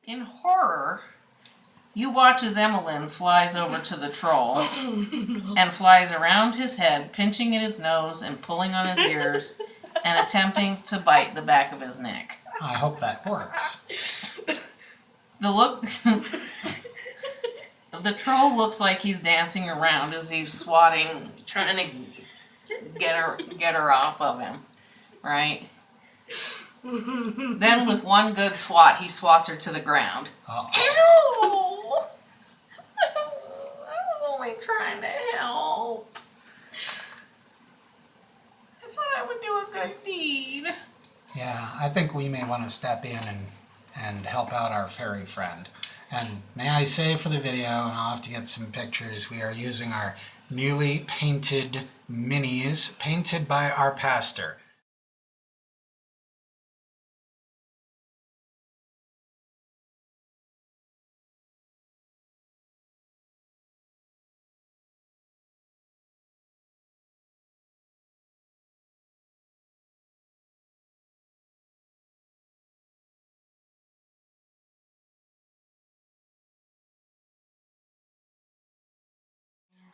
In horror, you watch as Emmeline flies over to the troll and flies around his head, pinching at his nose and pulling on his ears and attempting to bite the back of his neck. I hope that works. The troll looks like he's dancing around as he's swatting, trying to get her off of him, right? Then with one good swat, he swats her to the ground. Uh-oh. Ew! I was only trying to help. I thought I would do a good deed. Yeah, I think we may want to step in and help out our fairy friend. And may I say for the video, and I'll have to get some pictures, we are using our newly painted minis, painted by our pastor.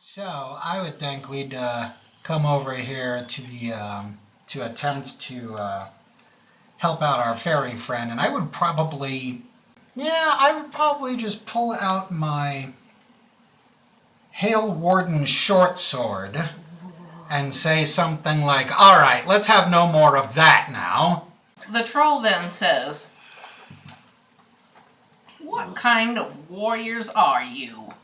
So I would think we'd come over here to the to attempt to help out our fairy friend, and I would probably just pull out my Hail Warden short sword and say something like, "All right, let's have no more of that now." The troll then says, "What kind of warriors are you?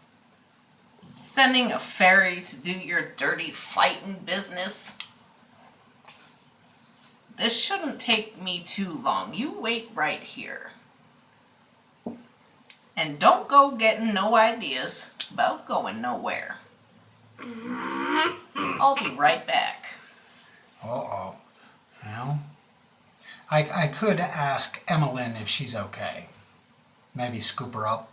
Sending a fairy to do your dirty fighting business? This shouldn't take me too long. You wait right here. And don't go getting no ideas about going nowhere. I'll be right back." Uh-oh. Well, I could ask Emmeline if she's okay. Maybe scoop her up.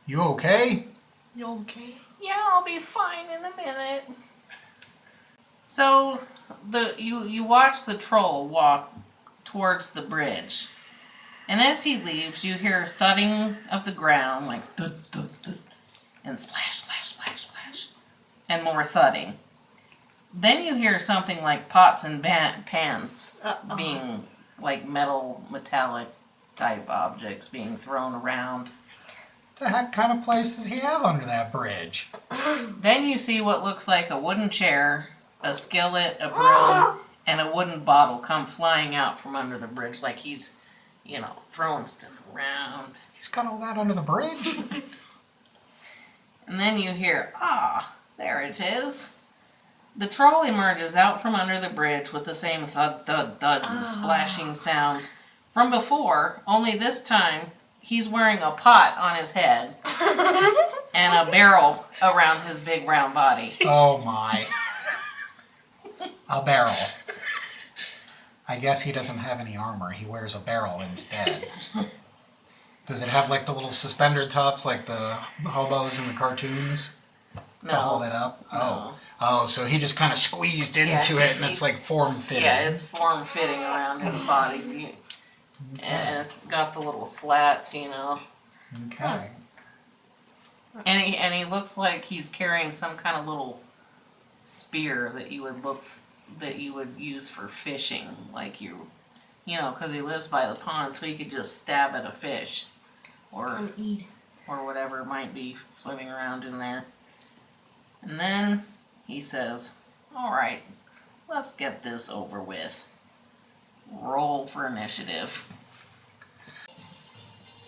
You okay? You okay? Yeah, I'll be fine in a minute. So you watch the troll walk towards the bridge, and as he leaves, you hear thudding of the ground, like thud, thud, thud, and splash, splash, splash, splash, and more thudding. Then you hear something like pots and pans being like metallic type objects being thrown around. The heck kind of place does he have under that bridge? Then you see what looks like a wooden chair, a skillet, a broom, and a wooden bottle come flying out from under the bridge like he's, throwing stuff around. He's got all that under the bridge? And then you hear, there it is. The troll emerges out from under the bridge with the same thud, thud, thud and splashing sounds from before, only this time he's wearing a pot on his head and a barrel around his big round body. Oh my. A barrel. I guess he doesn't have any armor. He wears a barrel instead. Does it have like the little suspender tops like the hobos in the cartoons? To hold it up? No. Oh, so he just kind of squeezed into it and it's like form-fitting. Yeah, it's form-fitting around his body. And it's got the little slats, Okay. And he looks like he's carrying some kind of little spear that you would use for fishing, like because he lives by the pond, so he could just stab at a fish or whatever might be swimming around in there. And then he says, "All right, let's get this over with. Roll for initiative."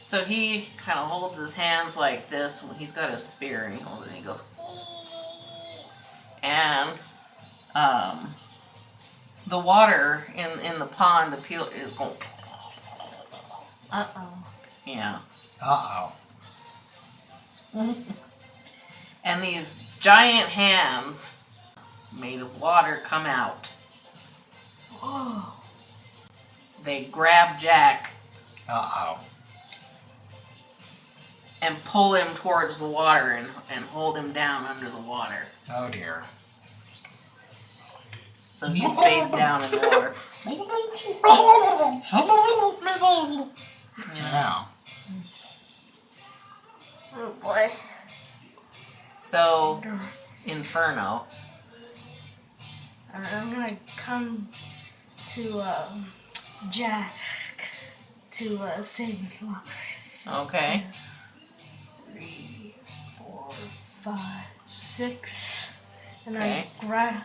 So he kind of holds his hands like this when he's got his spear and he holds it and he goes, "Ooh." And the water in the pond is going, yeah. And these giant hands made of water come out. Whoa. They grab Jack and pull him towards the water and hold him down under the water. Oh dear. So he's face down in the water. Yeah. Oh boy. So, Inferno. Alright, I'm gonna come to Jack to save his life. Okay. 3, 4, 5, 6. And Okay. I grab.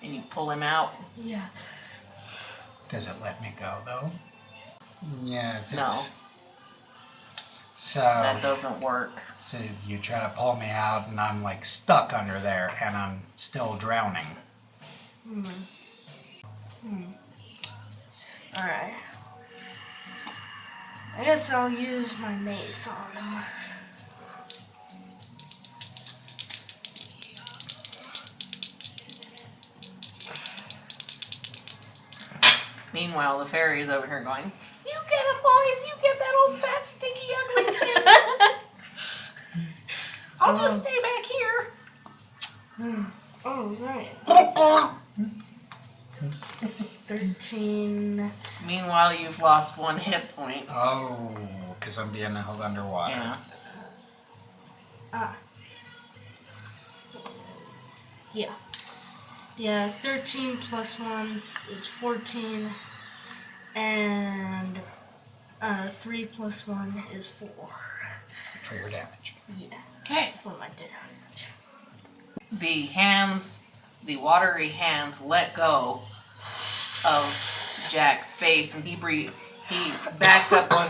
And you pull him out? Yeah. Does it let me go though? Yeah, if No. it's... So... That doesn't work. So you try to pull me out and I'm like stuck under there and I'm still drowning. Alright. I guess I'll use my mace on him. Meanwhile, the fairy is over here going, "You get him, boys! You get that old fat, stinky, ugly kid! I'll just stay back here." Oh, right. 13. Meanwhile, you've lost 1 hit point. Oh, because I'm being held underwater. Yeah. Yeah. Yeah, 13 plus 1 is 14. And 3 plus 1 is 4. For your damage. Yeah. Okay. For my damage. The hands, the watery hands, let go of Jack's face, and he backs up one.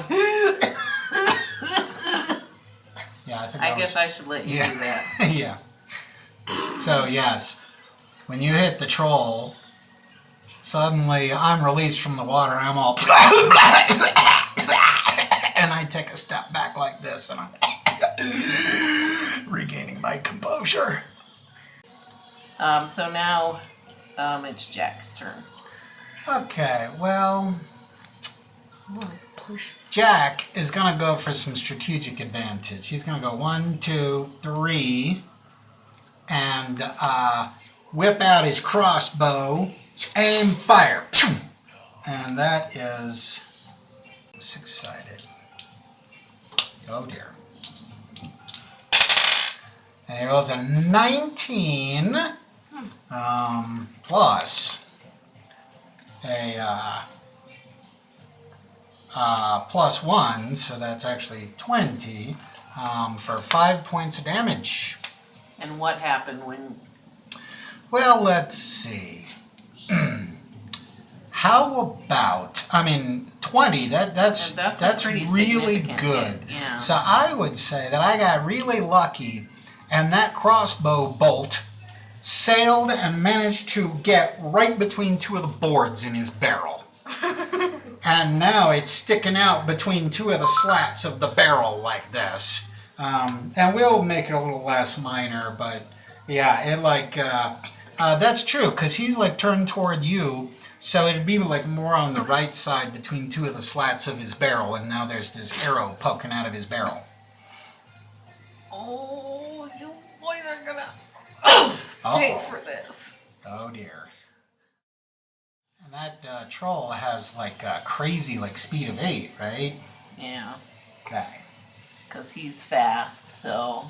Yeah, I think I guess I should let you do that. Yeah. So yes, when you hit the troll, suddenly I'm released from the water and I'm all and I take a step back like this and I'm regaining my composure. So now it's Jack's turn. Okay, well, I'm gonna push. Jack is gonna go for some strategic advantage. He's gonna go 1, 2, 3, and whip out his crossbow, aim, fire, and that is 6-sided. Oh dear. And he rolls a 19 plus a plus 1, so that's actually 20 for 5 points of damage. And what happened when... Well, let's see. How about, 20, that's pretty really significant good. hit, yeah. So I would say that I got really lucky and that crossbow bolt sailed and managed to get right between 2 of the boards in his barrel. And now it's sticking out between 2 of the slats of the barrel like this. And we'll make it a little less minor, but yeah, it that's true, because he's like turned toward you, so it'd be like more on the right side between 2 of the slats of his barrel, and now there's this arrow poking out of his barrel. Oh, you boys are gonna pay for this. Oh dear. And that troll has like a crazy speed of 8, right? Yeah, Okay. because he's fast, so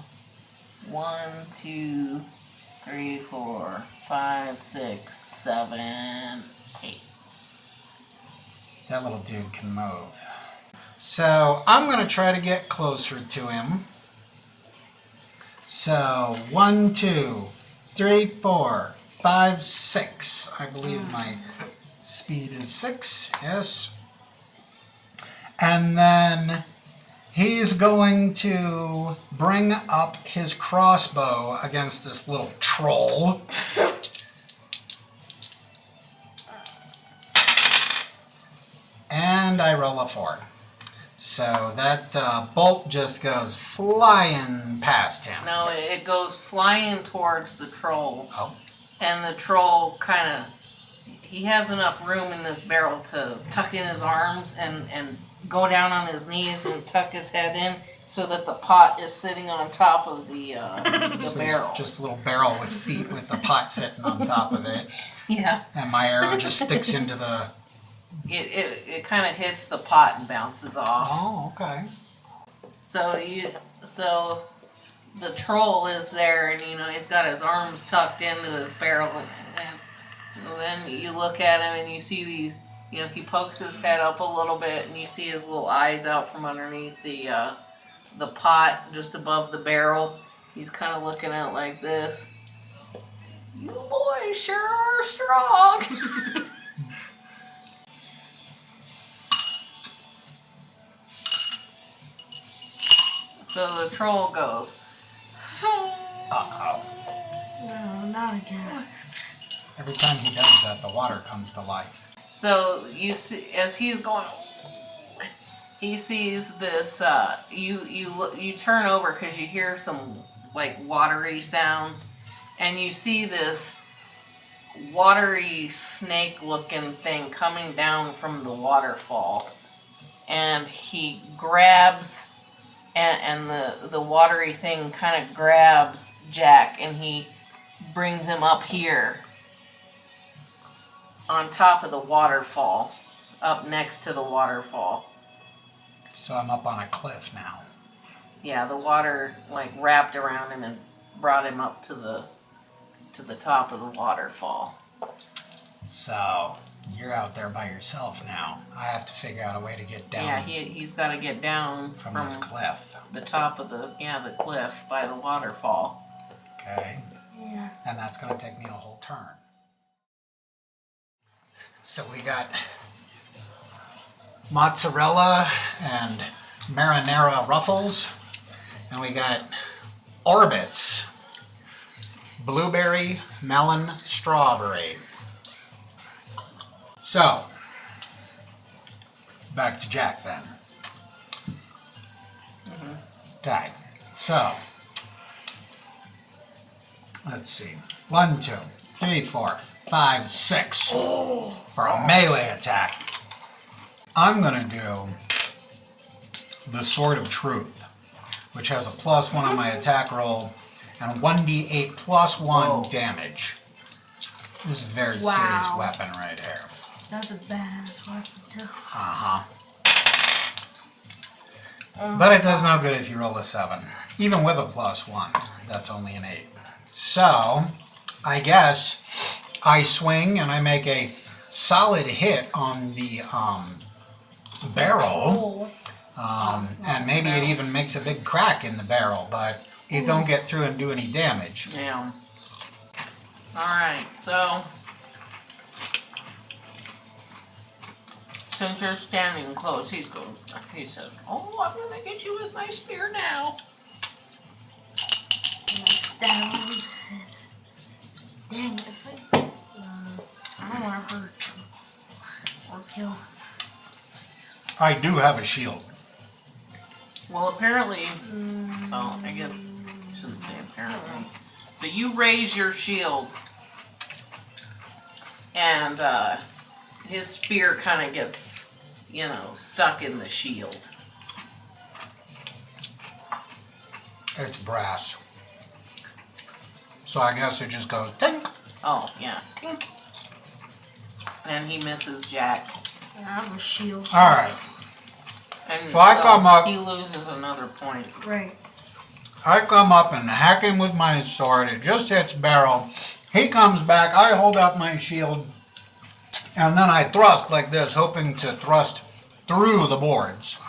1, 2, 3, 4, 5, 6, 7, 8. That little dude can move. So I'm going to try to get closer to him. So 1, 2, 3, 4, 5, 6. I believe my speed is 6. Yes. And then he's going to bring up his crossbow against this little troll. And I roll a 4. So that bolt just goes flying past him. No, it goes flying towards the troll. Oh. And the troll kind of, he has enough room in this barrel to tuck in his arms and go down on his knees and tuck his head in so that the pot is sitting on top of the So barrel. it's just a little barrel with feet with the pot sitting on top of it. Yeah. And my arrow just sticks into the... It kind of hits the pot and bounces off. Oh, okay. So the troll is there, and he's got his arms tucked into his barrel, and then you look at him and you see these. He pokes his head up a little bit, and you see his little eyes out from underneath the pot just above the barrel. He's kind of looking out like this. You boys sure are strong. So the troll goes. Uh-oh. No, not again. Every time he does that, the water comes to life. So you see, as he's going, he sees this. You turn over because you hear some like watery sounds, and you see this watery snake-looking thing coming down from the waterfall, and he grabs. And the watery thing kind of grabs Jack, and he brings him up here on top of the waterfall, up next to the waterfall. So I'm up on a cliff now. Yeah, the water like wrapped around him and brought him up to the top of the waterfall. So you're out there by yourself now. I have to figure out a way to get down. Yeah, he's got to get down from this cliff. The top of the cliff by the waterfall. Okay. Yeah. And that's going to take me a whole turn. So we got mozzarella and marinara ruffles, and we got Orbits, blueberry, melon, strawberry. So, back to Jack then. Okay, so, let's see. 1, 2, 3, 4, 5, 6 for a melee attack. I'm going to do the Sword of Truth, which has a +1 on my attack roll and 1d8 +1 damage. This is a very serious weapon right here. That's a badass weapon too. Uh-huh. But it does no good if you roll a 7. Even with a +1, that's only an 8. So, I guess I swing and I make a solid hit on the barrel. And maybe it even makes a big crack in the barrel, but it don't get through and do any damage. Yeah. Alright, so since you're standing close, he says, "Oh, I'm gonna get you with my spear now." Stab him. Dang it. I don't want to hurt or kill. I do have a shield. Well, apparently, oh, I guess I shouldn't say apparently. So you raise your shield, and his spear kind of gets, stuck in the shield. It's brass. So I guess it just goes tink. Oh, yeah. Tink. And he misses Jack. I have a shield. Alright. And So I come up. He loses another point. Right. I come up and hack him with my sword. It just hits barrel. He comes back. I hold up my shield. And then I thrust like this, hoping to thrust through the boards.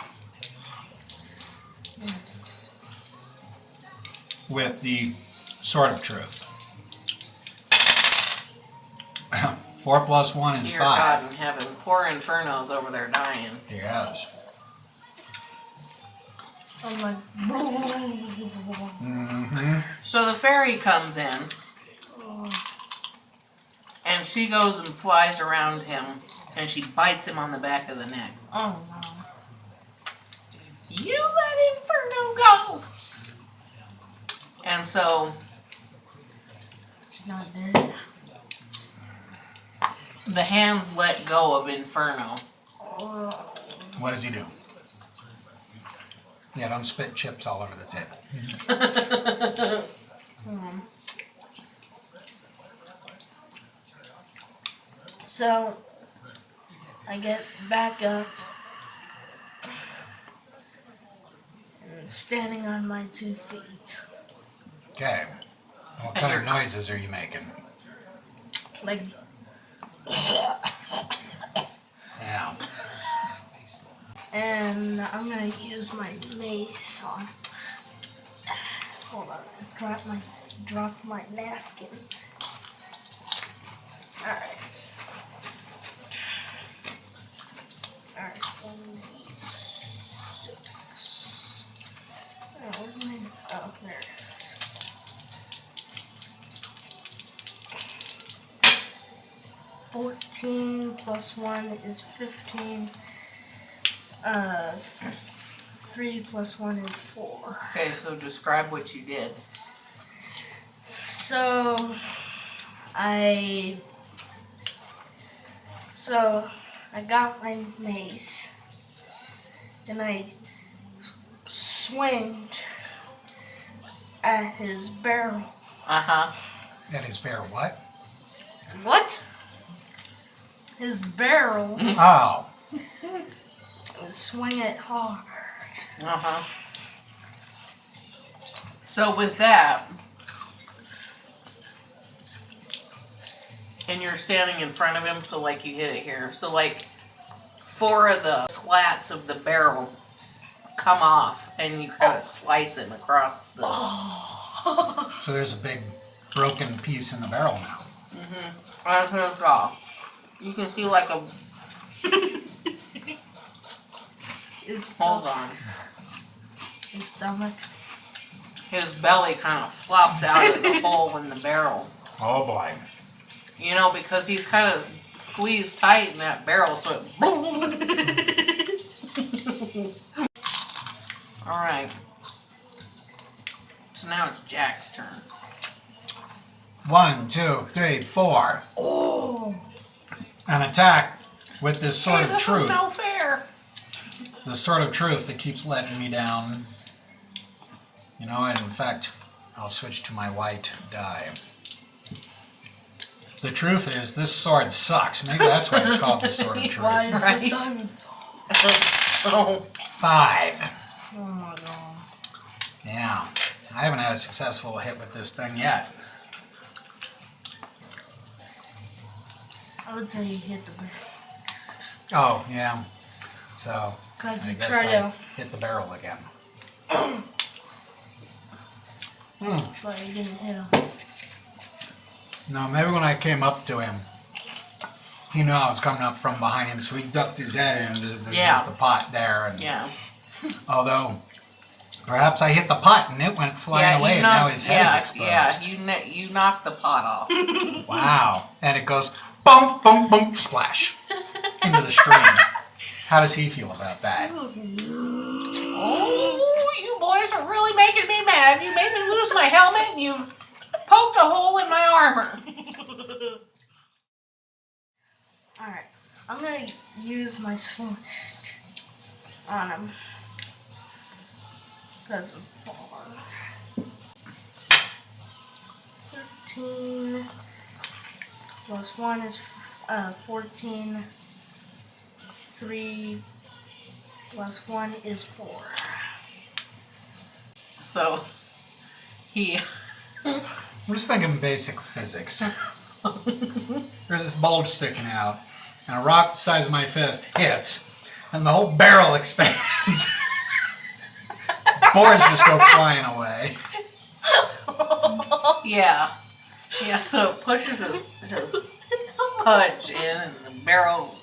With the Sword of Truth. 4 + 1 is Dear 5. God in heaven, poor Inferno's over there dying. Yes. I'm like. So the fairy comes in, and she goes and flies around him, and she bites him on the back of the neck. Oh no. You let Inferno go! And so She's not dead. the hands let go of Inferno. What does he do? Yeah, don't spit chips all over the table. So I get back up. And standing on my 2 feet. Okay. What kind of noises are you making? Like, Yeah. and I'm gonna use my mace on. Hold on, drop my napkin. Alright. Alright, 1d6. Oh, there it is. 14 plus 1 is 15. 3 plus 1 is 4. Okay, so describe what you did. So I got my mace and I swinged at his barrel. That is bear what? What? His barrel. Oh. Swing it hard. So with that, and you're standing in front of him, so like you hit it here. So like 4 of the slats of the barrel come off, and you kind of slice it across the. So there's a big broken piece in the barrel now. That's his jaw. You can see like a. Hold on. His stomach. His belly kind of flops out of the hole in the barrel. Oh boy. You know, because he's kind of squeezed tight in that barrel, so it. Alright. So now it's Jack's turn. 1, 2, 3, 4. Oh. An attack with this sort of This truth. is no fair. The sort of truth that keeps letting me down. You know, and in fact, I'll switch to my white die. The truth is, this sword sucks. Maybe that's why it's called the sword of truth. Why is Right. this diamond so? Oh. 5. Oh my god. Yeah. I haven't had a successful hit with this thing yet. I would say you hit the barrel. Oh, yeah. So, Cause I you guess try I to, hit the barrel again. but you didn't hit him. No, maybe when I came up to him, he knew I was coming up from behind him, so he ducked his head in, and there's Yeah. just the pot there. And Yeah. although, perhaps I hit the pot and it went flying away, and now his head is exposed. You knocked the pot off. Wow. And it goes, bump, bump, bump, splash, into the stream. How does he feel about that? Oh, you boys are really making me mad. You made me lose my helmet, and you poked a hole in my armor. Alright. I'm gonna use my sling on him. Because of 13 plus 1 is 14. 3 plus 1 is 4. So, he. I'm just thinking basic physics. There's this bulge sticking out, and a rock the size of my fist hits, and the whole barrel expands. Boards just go flying away. Yeah. Yeah, so it pushes his punch in, and the barrel.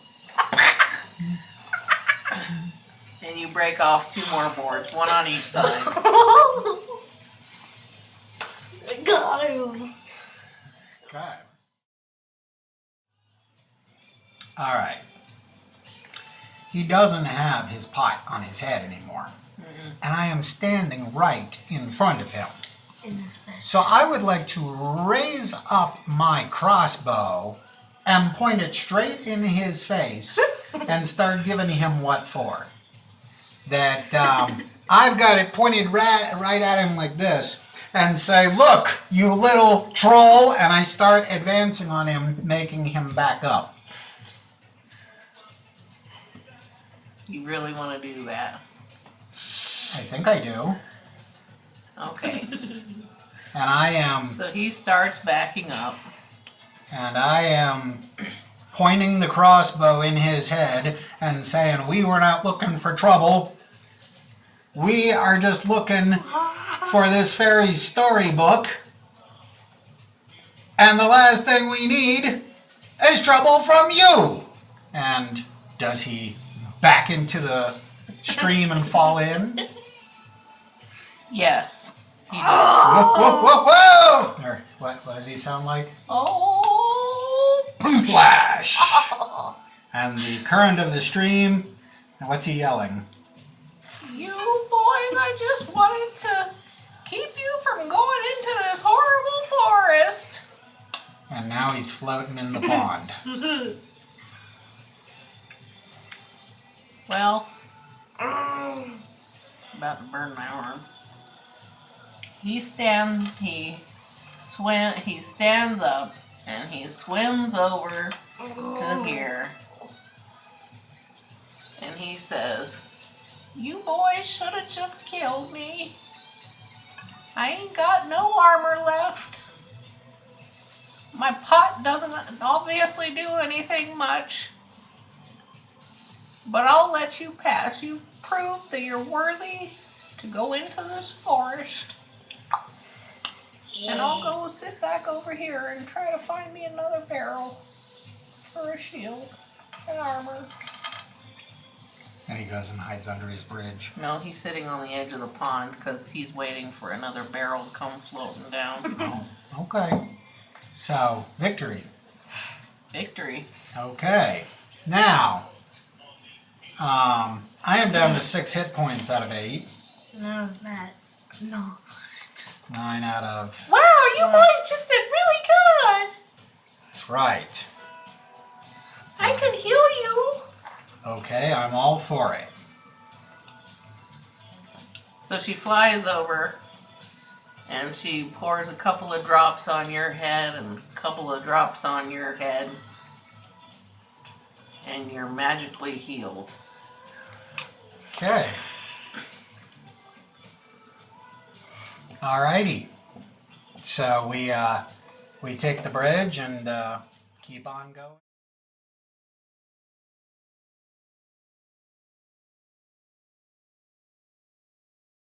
And you break off 2 more boards, 1 on each side. Got him. Okay. Alright. He doesn't have his pot on his head anymore. And I am standing right in front of him. In his face. So I would like to raise up my crossbow and point it straight in his face and start giving him what for. That I've got it pointed right at him like this and say, look, you little troll, and I start advancing on him, making him back up. You really want to do that? I think I do. Okay. And I am So he starts backing up. pointing the crossbow in his head and saying, "We were not looking for trouble. We are just looking for this fairy storybook. And the last thing we need is trouble from you." And does he back into the stream and fall in? Yes. He does. Whoa, whoa, whoa, whoa! Or what does he sound like? Oh. Splash! And the current of the stream, and what's he yelling? You boys, I just wanted to keep you from going into this horrible forest. And now he's floating in the pond. Well, about to burn my arm. He stands up and he swims over to here. And he says, "You boys should have just killed me. I ain't got no armor left. My pot doesn't obviously do anything much. But I'll let you pass. You proved that you're worthy to go into this forest. And I'll go sit back over here and try to find me another barrel for a shield and armor." And he goes and hides under his bridge. No, he's sitting on the edge of the pond because he's waiting for another barrel to come floating down. Oh, okay. So, victory. Victory. Okay. Now, I am down to 6 hit points out of 8. No, no. 9 out of... Wow, you boys just did really good. That's right. I can heal you. Okay, I'm all for it. So she flies over and she pours a couple of drops on your head and a couple of drops on your head. And you're magically healed. Okay. Alrighty. So we take the bridge and keep on going.